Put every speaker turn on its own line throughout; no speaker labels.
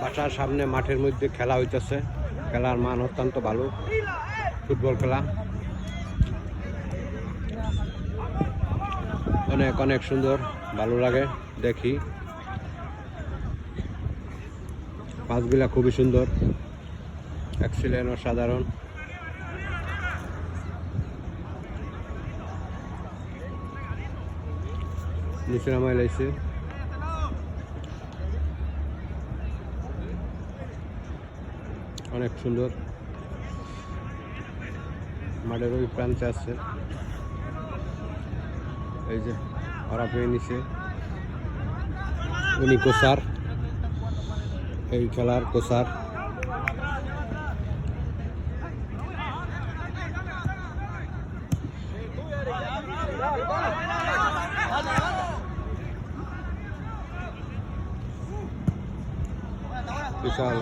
বাসার সামনে মাঠের মধ্যে খেলা হইতেছে। খেলার মান অত্যন্ত ভালো, ফুটবল খেলা অনেক অনেক সুন্দর, ভালো লাগে দেখি। পাঁচগুলা খুবই সুন্দর, এক্সিলেন্ট, অসাধারণ। নিচে নামাই লাইছে, অনেক সুন্দর। মাঠের ওই প্রান্তে আছে, এই যে ওরা পেয়ে নিছে। উনি কোচার, এই খেলার কোচার। বিশাল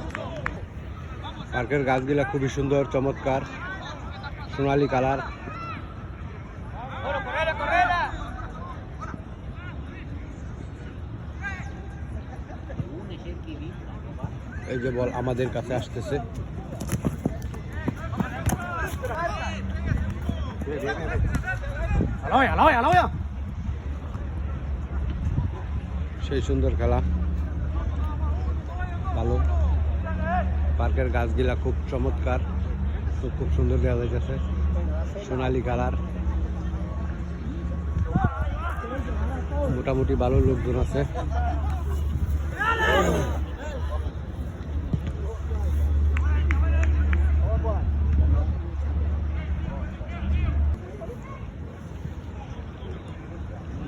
পার্কের গাছগুলা খুবই সুন্দর, চমৎকার, সোনালী কালার। এই যে বল আমাদের কাছে আসতেছে। সেই সুন্দর খেলা, ভালো। পার্কের গাছগুলা খুব চমৎকার, খুব সুন্দর দেখা যাইতেছে, সোনালী কালার। মোটামুটি ভালো লোকজন আছে।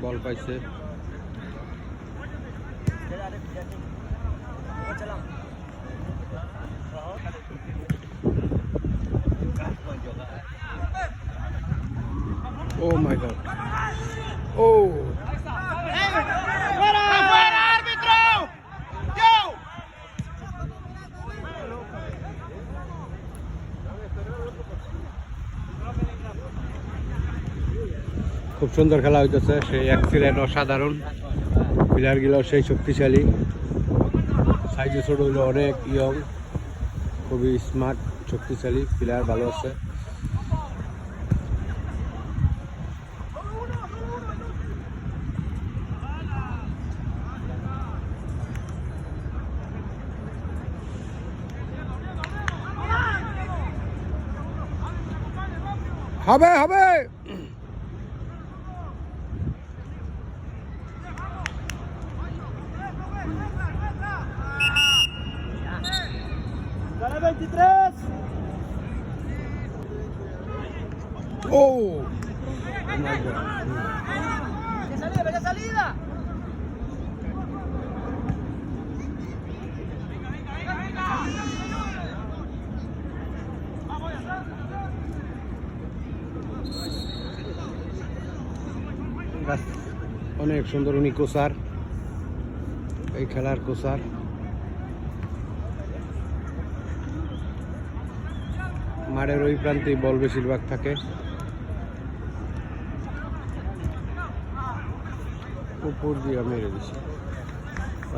বল পাইছে, ও মাই গড, ও খুব সুন্দর খেলা হইতেছে। সেই এক্সিলেন্ট, অসাধারণ। প্লেয়ার গুলো সেই শক্তিশালী, সাইজে ছোট হইলো অনেক ইয়ং, খুবই স্মার্ট, শক্তিশালী প্লেয়ার, ভালো আছে। হবে হবে ¡Oh! ¡Vaya salida! অনেক সুন্দর। উনি কোচার, এই খেলার কোচার। মাঠের ওই প্রান্তে বল বেশিরভাগ থাকে। উপর দিয়ে মেরে দিচ্ছে।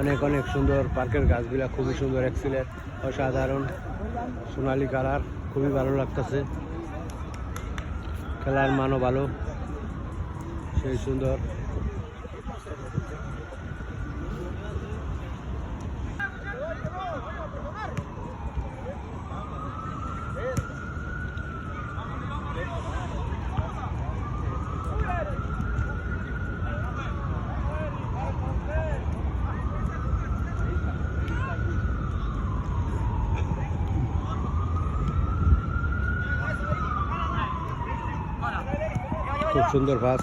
অনেক অনেক সুন্দর। পার্কের গাছগুলা খুবই সুন্দর, এক্সিলেন্ট, অসাধারণ, সোনালী কালার, খুবই ভালো লাগতেছে। খেলার মানও ভালো, সেই সুন্দর। খুব সুন্দর পাস।